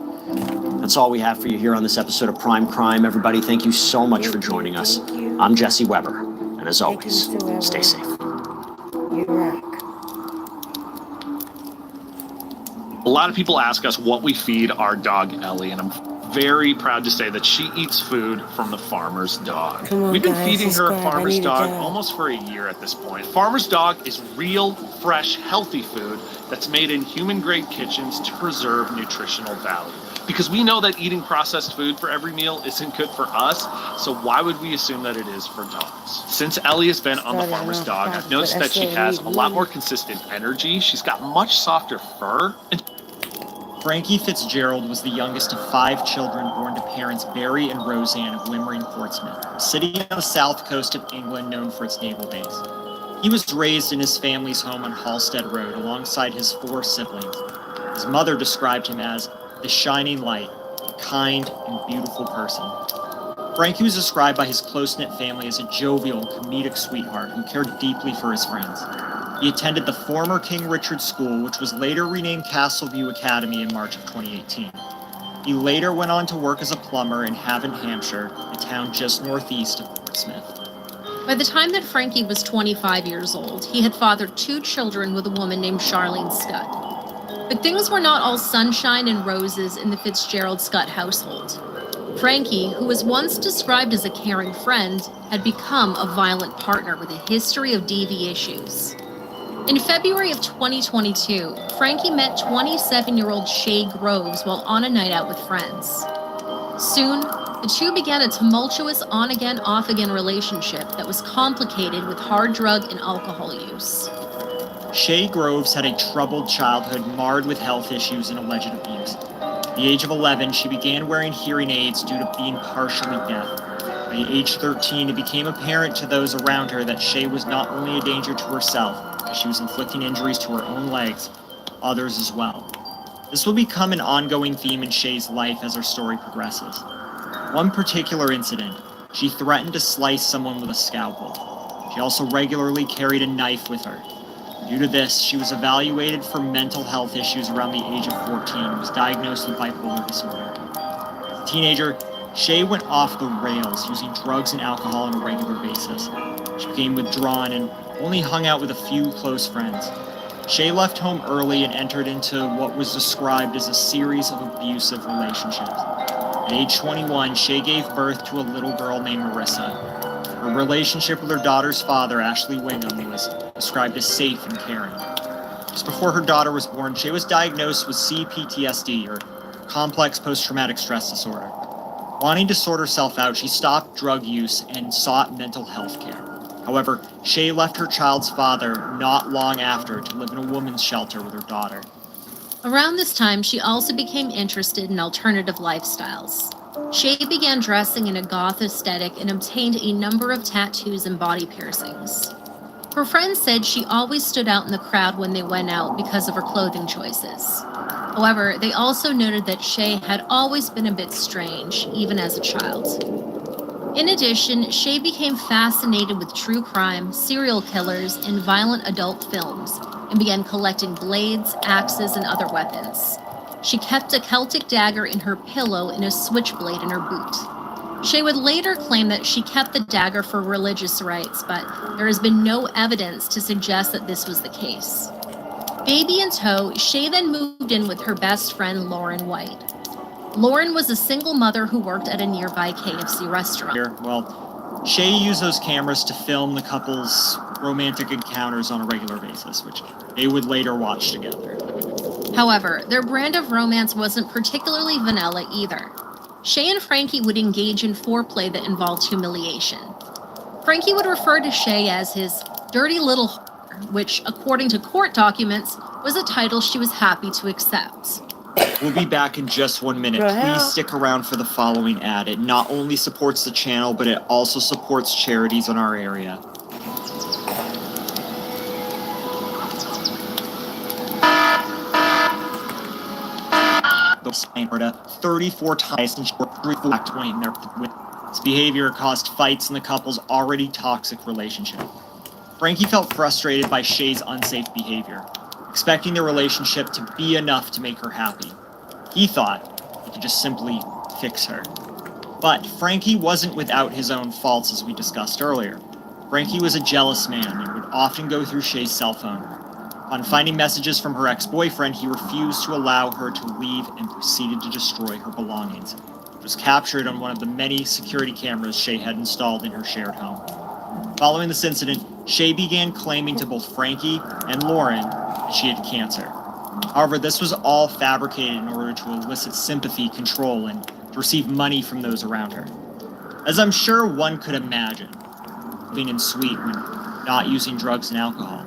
That's all we have for you here on this episode of Prime Crime. Everybody, thank you so much for joining us. I'm Jesse Weber, and as always, stay safe. You rock. A lot of people ask us what we feed our dog Ellie, and I'm very proud to say that she eats food from the farmer's dog. Come on, We've been guys, feeding her a subscribe. I farmer's need a dog job. almost for a year at this point. Farmer's dog is real, fresh, healthy food that's made in human-grade kitchens to preserve nutritional value. Because we know that eating processed food for every meal isn't good for us, so why would we assume that it is for dogs? Since Ellie has been on the farmer's dog, I've noticed that she has a lot more consistent energy. She's got much softer fur, and Frankie Fitzgerald was the youngest of 5 children born to parents Barry and Roseanne of Limerick, Portsmouth, a city on the south coast of England known for its naval base. He was raised in his family's home on Halstead Road alongside his 4 siblings. His mother described him as the shining light, a kind and beautiful person. Frankie was described by his close-knit family as a jovial and comedic sweetheart who cared deeply for his friends. He attended the former King Richard School, which was later renamed Castleview Academy in March of 2018. He later went on to work as a plumber in Havant, Hampshire, a town just northeast of Portsmouth. By the time that Frankie was 25 years old, he had fathered 2 children with a woman named Charlene Scott. But things were not all sunshine and roses in the Fitzgerald-Scott household. Frankie, who was once described as a caring friend, had become a violent partner with a history of DV issues. In February of 2022, Frankie met 27-year-old Shay Groves while on a night out with friends. Soon, the two began a tumultuous on-again, off-again relationship that was complicated with hard drug and alcohol use. Shay Groves had a troubled childhood marred with health issues and alleged abuse. At the age of 11, she began wearing hearing aids due to being partially deaf. By age 13, it became apparent to those around her that Shay was not only a danger to herself, she was inflicting injuries to her own legs, others as well. This will become an ongoing theme in Shay's life as her story progresses. One particular incident, she threatened to slice someone with a scalpel. She also regularly carried a knife with her. Due to this, she was evaluated for mental health issues around the age of 14 and was diagnosed with bipolar disorder. As a teenager, Shay went off the rails, using drugs and alcohol on a regular basis. She became withdrawn and only hung out with a few close friends. Shay left home early and entered into what was described as a series of abusive relationships. At age 21, Shay gave birth to a little girl named Marissa. Her relationship with her daughter's father, Ashley Wingham, was described as safe and caring. Just before her daughter was born, Shay was diagnosed with CPTSD, or complex post-traumatic stress disorder. Wanting to sort herself out, she stopped drug use and sought mental health care. However, Shay left her child's father not long after to live in a woman's shelter with her daughter. Around this time, she also became interested in alternative lifestyles. Shay began dressing in a goth aesthetic and obtained a number of tattoos and body piercings. Her friends said she always stood out in the crowd when they went out because of her clothing choices. However, they also noted that Shay had always been a bit strange, even as a child. In addition, Shay became fascinated with true crime, serial killers, and violent adult films, and began collecting blades, axes, and other weapons. She kept a Celtic dagger in her pillow and a switchblade in her boot. Shay would later claim that she kept the dagger for religious rites, but there has been no evidence to suggest that this was the case. Baby in tow, Shay then moved in with her best friend, Lauren White. Lauren was a single mother who worked at a nearby KFC restaurant. Well, Shay used those cameras to film the couple's romantic encounters on a regular basis, which they would later watch together. However, their brand of romance wasn't particularly vanilla either. Shay and Frankie would engage in foreplay that involved humiliation. Frankie would refer to Shay as his dirty little whore, which, according to court documents, was a title she was happy to accept. We'll be back in just 1 minute. Please stick around for the following ad. It not only supports the channel, but it also supports charities in our area. Spain, Florida, 34 times and she worked 3 black 20 in their with. This behavior caused fights in the couple's already toxic relationship. Frankie felt frustrated by Shay's unsafe behavior, expecting their relationship to be enough to make her happy. He thought he could just simply fix her. But Frankie wasn't without his own faults, as we discussed earlier. Frankie was a jealous man and would often go through Shay's cell phone. On finding messages from her ex-boyfriend, he refused to allow her to leave and proceeded to destroy her belongings. It was captured on one of the many security cameras Shay had installed in her shared home. Following this incident, Shay began claiming to both Frankie and Lauren that she had cancer. However, this was all fabricated in order to elicit sympathy, control, and to receive money from those around her. As I'm sure one could imagine, living in sweet when not using drugs and alcohol.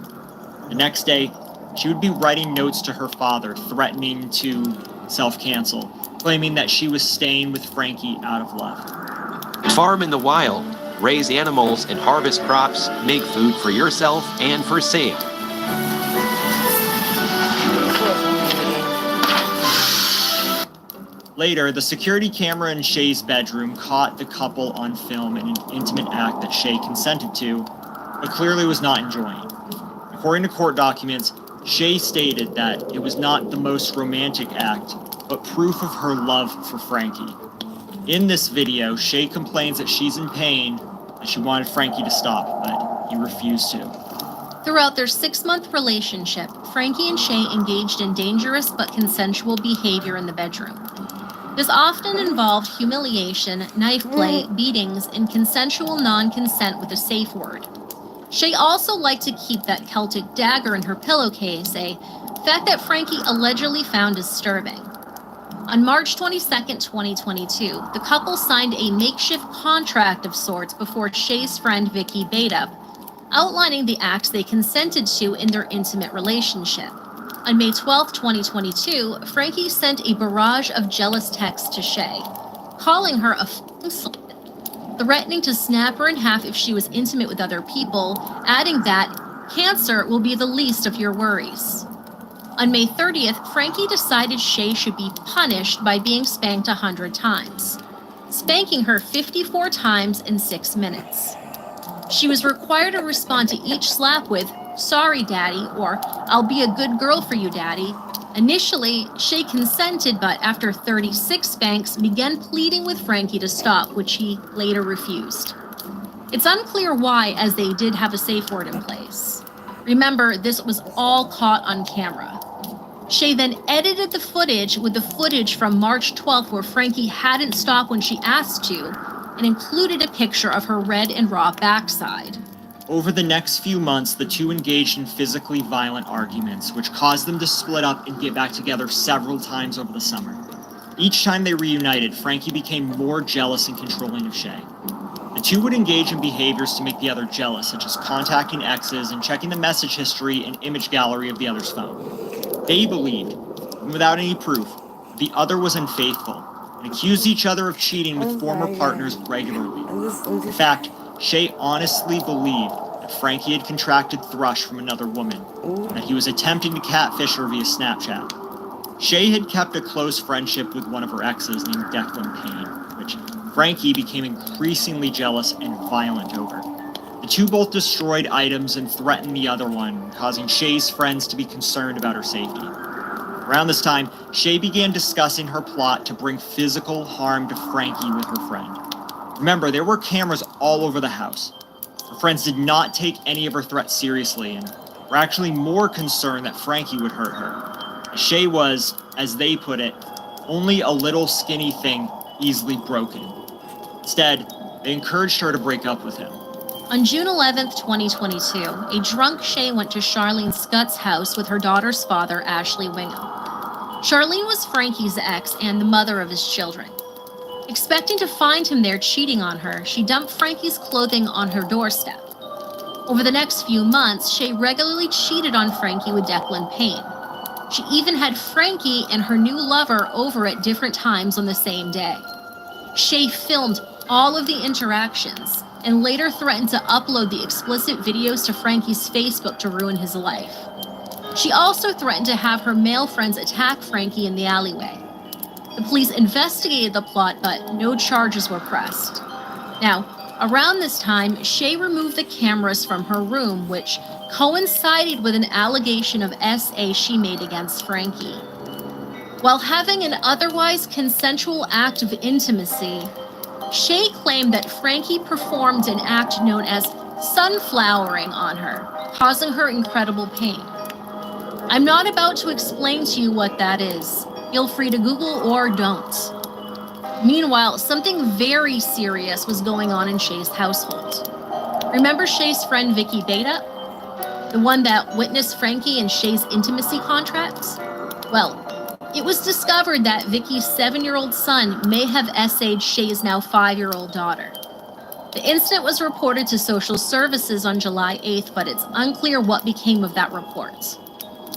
The next day, she would be writing notes to her father, threatening to self-cancel, claiming that she was staying with Frankie out of love. Farm in the wild, raise animals and harvest crops, make food for yourself and for sale. Later, the security camera in Shay's bedroom caught the couple on film in an intimate act that Shay consented to, but clearly was not enjoying. According to court documents, Shay stated that it was not the most romantic act, but proof of her love for Frankie. In this video, Shay complains that she's in pain and she wanted Frankie to stop, but he refused to. Throughout their 6-month relationship, Frankie and Shay engaged in dangerous but consensual behavior in the bedroom. This often involved humiliation, knife play, beatings, and consensual non-consent with a safe word. Shay also liked to keep that Celtic dagger in her pillowcase, a fact that Frankie allegedly found disturbing. On March 22, 2022, the couple signed a makeshift contract of sorts before Shay's friend Vicky Badeup, outlining the acts they consented to in their intimate relationship. On May 12, 2022, Frankie sent a barrage of jealous texts to Shay, calling her a f***ing slut, threatening to snap her in half if she was intimate with other people, adding that cancer will be the least of your worries. On May 30th, Frankie decided Shay should be punished by being spanked 100 times, spanking her 54 times in 6 minutes. She was required to respond to each slap with, "Sorry, Daddy," or "I'll be a good girl for you, Daddy." Initially, Shay consented, but after 36 spanks, began pleading with Frankie to stop, which he later refused. It's unclear why, as they did have a safe word in place. Remember, this was all caught on camera. Shay then edited the footage with the footage from March 12th where Frankie hadn't stopped when she asked to, and included a picture of her red and raw backside. Over the next few months, the two engaged in physically violent arguments, which caused them to split up and get back together several times over the summer. Each time they reunited, Frankie became more jealous and controlling of Shay. The two would engage in behaviors to make the other jealous, such as contacting exes and checking the message history and image gallery of the other's phone. They believed, and without any proof, the other was unfaithful, and accused each other of cheating with former partners regularly. In fact, Shay honestly believed that Frankie had contracted thrush from another woman, and that he was attempting to catfish her via Snapchat. Shay had kept a close friendship with one of her exes named Declan Payne, which Frankie became increasingly jealous and violent over. The two both destroyed items and threatened the other one, causing Shay's friends to be concerned about her safety. Around this time, Shay began discussing her plot to bring physical harm to Frankie with her friend. Remember, there were cameras all over the house. Her friends did not take any of her threats seriously and were actually more concerned that Frankie would hurt her. Shay was, as they put it, only a little skinny thing easily broken. Instead, they encouraged her to break up with him. On June 11th, 2022, a drunk Shay went to Charlene Scutt's house with her daughter's father, Ashley Wingham. Charlene was Frankie's ex and the mother of his children. Expecting to find him there cheating on her, she dumped Frankie's clothing on her doorstep. Over the next few months, Shay regularly cheated on Frankie with Declan Payne. She even had Frankie and her new lover over at different times on the same day. Shay filmed all of the interactions and later threatened to upload the explicit videos to Frankie's Facebook to ruin his life. She also threatened to have her male friends attack Frankie in the alleyway. The police investigated the plot, but no charges were pressed. Now, around this time, Shay removed the cameras from her room, which coincided with an allegation of SA she made against Frankie. While having an otherwise consensual act of intimacy, Shay claimed that Frankie performed an act known as sunflowering on her, causing her incredible pain. I'm not about to explain to you what that is. Feel free to Google or don't. Meanwhile, something very serious was going on in Shay's household. Remember Shay's friend Vicky Beta? The one that witnessed Frankie and Shay's intimacy contracts? Well, it was discovered that Vicky's 7-year-old son may have SA'd Shay's now 5-year-old daughter. The incident was reported to social services on July 8th, but it's unclear what became of that report.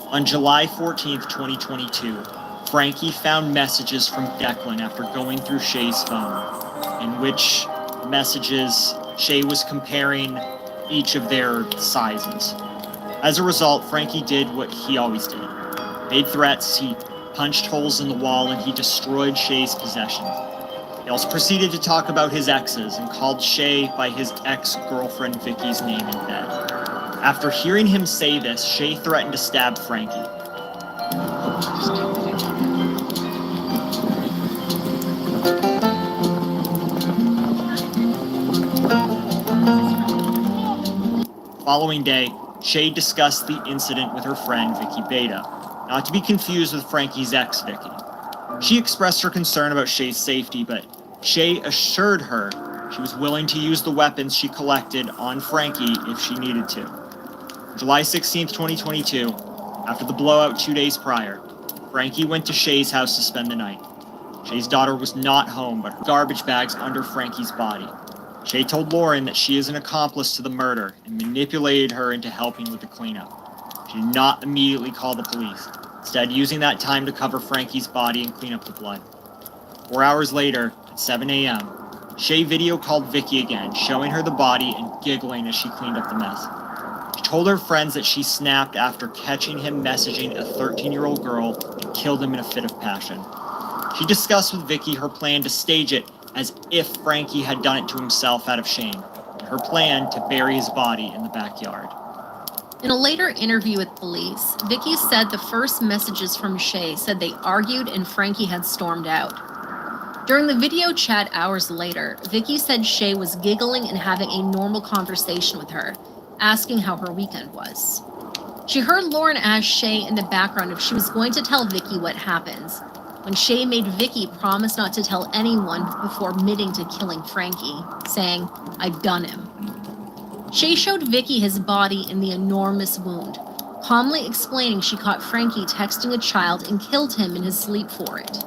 On July 14th, 2022, Frankie found messages from Declan after going through Shay's phone, in which messages Shay was comparing each of their sizes. As a result, Frankie did what he always did. Made threats, he punched holes in the wall, and he destroyed Shay's possessions. He also proceeded to talk about his exes and called Shay by his ex-girlfriend Vicky's name in bed. After hearing him say this, Shay threatened to stab Frankie. Following day, Shay discussed the incident with her friend Vicky Beta, not to be confused with Frankie's ex Vicky. She expressed her concern about Shay's safety, but Shay assured her she was willing to use the weapons she collected on Frankie if she needed to. On July 16, 2022, after the blowout 2 days prior, Frankie went to Shay's house to spend the night. Shay's daughter was not home, but her garbage bags under Frankie's body. Shay told Lauren that she is an accomplice to the murder and manipulated her into helping with the cleanup. She did not immediately call the police, instead using that time to cover Frankie's body and clean up the blood. 4 hours later, at 7 a.m., Shay video called Vicky again, showing her the body and giggling as she cleaned up the mess. She told her friends that she snapped after catching him messaging a 13-year-old girl and killed him in a fit of passion. She discussed with Vicky her plan to stage it as if Frankie had done it to himself out of shame, and her plan to bury his body in the backyard. In a later interview with police, Vicky said the first messages from Shay said they argued and Frankie had stormed out. During the video chat hours later, Vicky said Shay was giggling and having a normal conversation with her, asking how her weekend was. She heard Lauren ask Shay in the background if she was going to tell Vicky what happens, when Shay made Vicky promise not to tell anyone before admitting to killing Frankie, saying, "I've done him." Shay showed Vicky his body in the enormous wound, calmly explaining she caught Frankie texting a child and killed him in his sleep for it.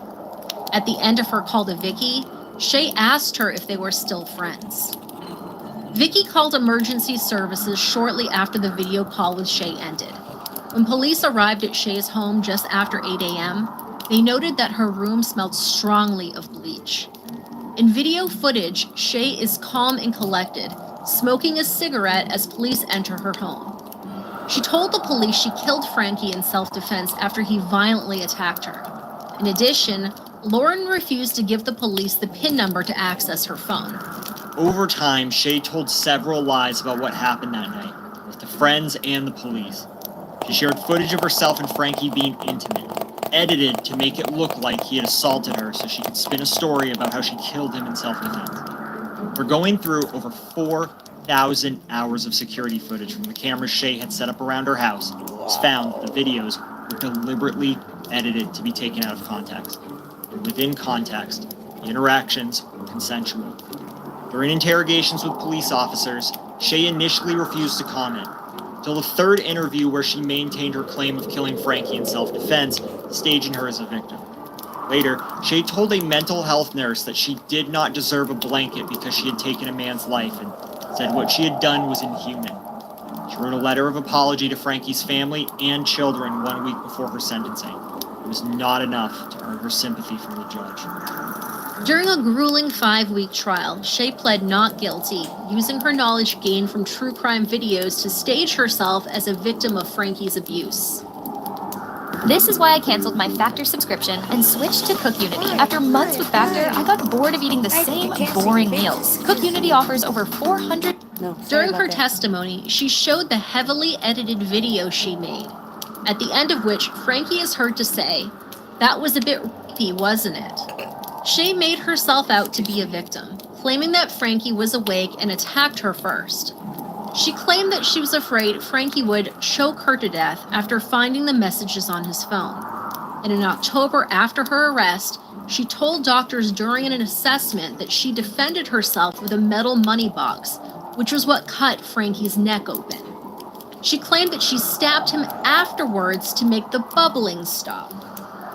At the end of her call to Vicky, Shay asked her if they were still friends. Vicky called emergency services shortly after the video call with Shay ended. When police arrived at Shay's home just after 8 a.m., they noted that her room smelled strongly of bleach. In video footage, Shay is calm and collected, smoking a cigarette as police enter her home. She told the police she killed Frankie in self-defense after he violently attacked her. In addition, Lauren refused to give the police the PIN number to access her phone. Over time, Shay told several lies about what happened that night, both to friends and the police. She shared footage of herself and Frankie being intimate, edited to make it look like he had assaulted her so she could spin a story about how she killed him in self-defense. We're going through over 4,000 hours of security footage from the cameras Shay had set up around her house. It's found that the videos were deliberately edited to be taken out of context. And within context, the interactions were consensual. During interrogations with police officers, Shay initially refused to comment, until the third interview where she maintained her claim of killing Frankie in self-defense, staging her as a victim. Later, Shay told a mental health nurse that she did not deserve a blanket because she had taken a man's life and said what she had done was inhuman. She wrote a letter of apology to Frankie's family and children 1 week before her sentencing. It was not enough to earn her sympathy from the judge. During a grueling 5-week trial, Shay pled not guilty, using her knowledge gained from true crime videos to stage herself as a victim of Frankie's abuse. This is why I canceled my Factor subscription and switched to CookUnity. After months with Factor, I got bored of eating the same boring meals. CookUnity offers over 400... During her testimony, she showed the heavily edited video she made, at the end of which Frankie is heard to say, "That was a bit rapey, wasn't it?" Shay made herself out to be a victim, claiming that Frankie was awake and attacked her first. She claimed that she was afraid Frankie would choke her to death after finding the messages on his phone. And in October, after her arrest, she told doctors during an assessment that she defended herself with a metal money box, which was what cut Frankie's neck open. She claimed that she stabbed him afterwards to make the bubbling stop.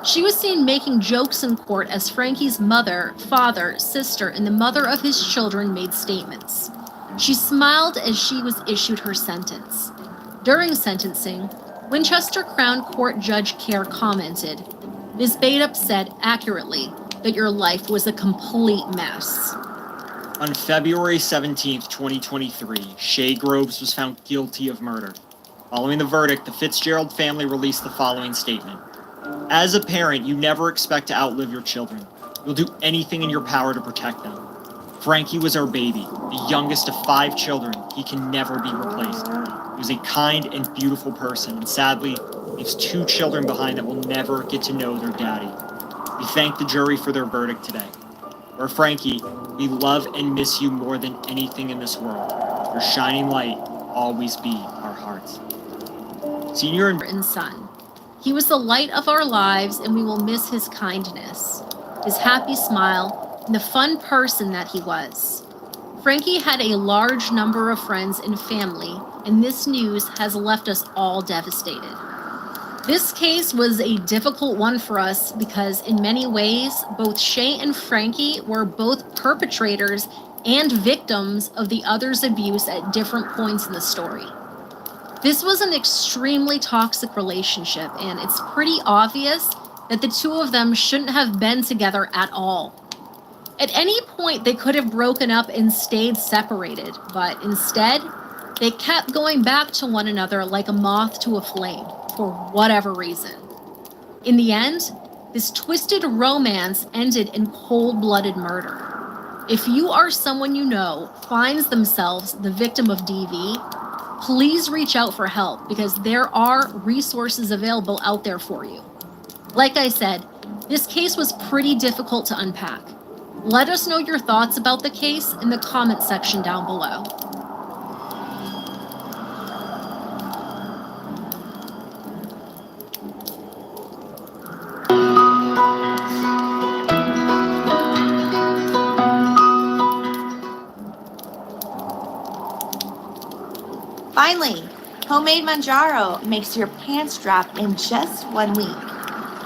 She was seen making jokes in court as Frankie's mother, father, sister, and the mother of his children made statements. She smiled as she was issued her sentence. During sentencing, Winchester Crown Court Judge Kerr commented, "Ms. Badup said accurately that your life was a complete mess." On February 17, 2023, Shay Groves was found guilty of murder. Following the verdict, the Fitzgerald family released the following statement. "As a parent, you never expect to outlive your children. You'll do anything in your power to protect them. Frankie was our baby, the youngest of 5 children. He can never be replaced. He was a kind and beautiful person, and sadly, leaves 2 children behind that will never get to know their daddy. We thank the jury for their verdict today. For Frankie, we love and miss you more than anything in this world. Your shining light will always be our hearts." Senior and son. He was the light of our lives, and we will miss his kindness, his happy smile, and the fun person that he was. Frankie had a large number of friends and family, and this news has left us all devastated. This case was a difficult one for us because in many ways, both Shay and Frankie were both perpetrators and victims of the other's abuse at different points in the story. This was an extremely toxic relationship, and it's pretty obvious that the two of them shouldn't have been together at all. At any point, they could have broken up and stayed separated, but instead, they kept going back to one another like a moth to a flame, for whatever reason. In the end, this twisted romance ended in cold-blooded murder. If you are someone you know finds themselves the victim of DV, please reach out for help because there are resources available out there for you. Like I said, this case was pretty difficult to unpack. Let us know your thoughts about the case in the comment section down below. Finally, homemade Manjaro makes your pants drop in just 1 week.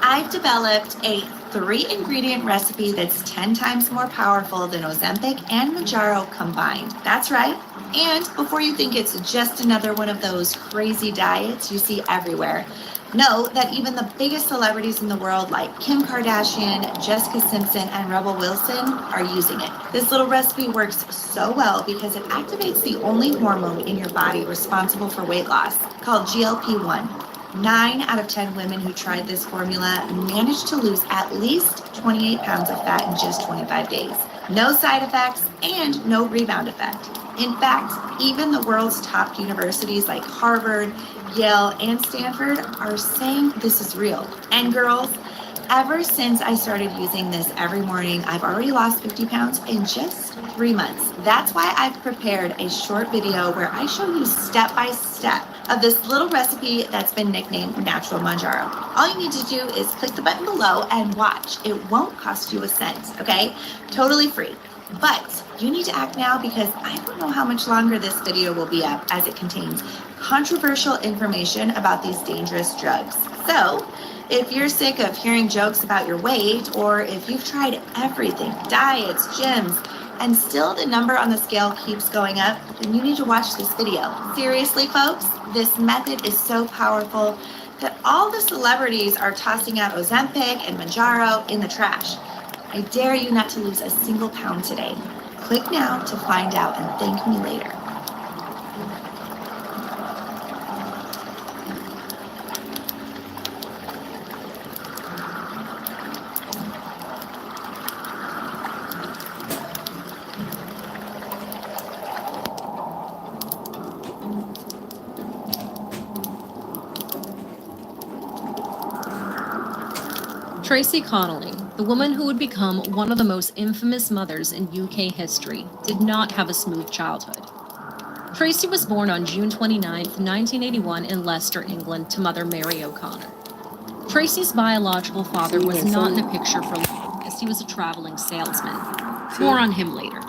I've developed a 3-ingredient recipe that's 10 times more powerful than Ozempic and Manjaro combined. That's right. And before you think it's just another one of those crazy diets you see everywhere, know that even the biggest celebrities in the world like Kim Kardashian, Jessica Simpson, and Rebel Wilson are using it. This little recipe works so well because it activates the only hormone in your body responsible for weight loss, called GLP-1. 9 out of 10 women who tried this formula managed to lose at least 28 pounds of fat in just 25 days. No side effects and no rebound effect. In fact, even the world's top universities like Harvard, Yale, and Stanford are saying this is real. And girls, ever since I started using this every morning, I've already lost 50 pounds in just 3 months. That's why I've prepared a short video where I show you step by step of this little recipe that's been nicknamed Natural Manjaro. All you need to do is click the button below and watch. It won't cost you a cent, okay? Totally free. But you need to act now because I don't know how much longer this video will be up as it contains controversial information about these dangerous drugs. So, if you're sick of hearing jokes about your weight, or if you've tried everything, diets, gyms, and still the number on the scale keeps going up, then you need to watch this video. Seriously, folks, this method is so powerful that all the celebrities are tossing out Ozempic and Manjaro in the trash. I dare you not to lose a single pound today. Click now to find out and thank me later. Tracy Connolly, the woman who would become one of the most infamous mothers in UK history, did not have a smooth childhood. Tracy was born on June 29, 1981 in Leicester, England, to mother Mary O'Connor. Tracy's biological father was not in a picture for long, as he was a traveling salesman. More on him later.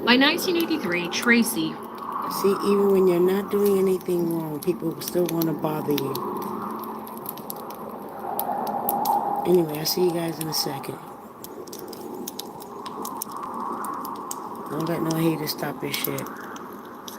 By 1983, Tracy... See, even when you're not doing anything wrong, people still want to bother you. Anyway, I'll see you guys in a second. Don't let no hater stop your shit.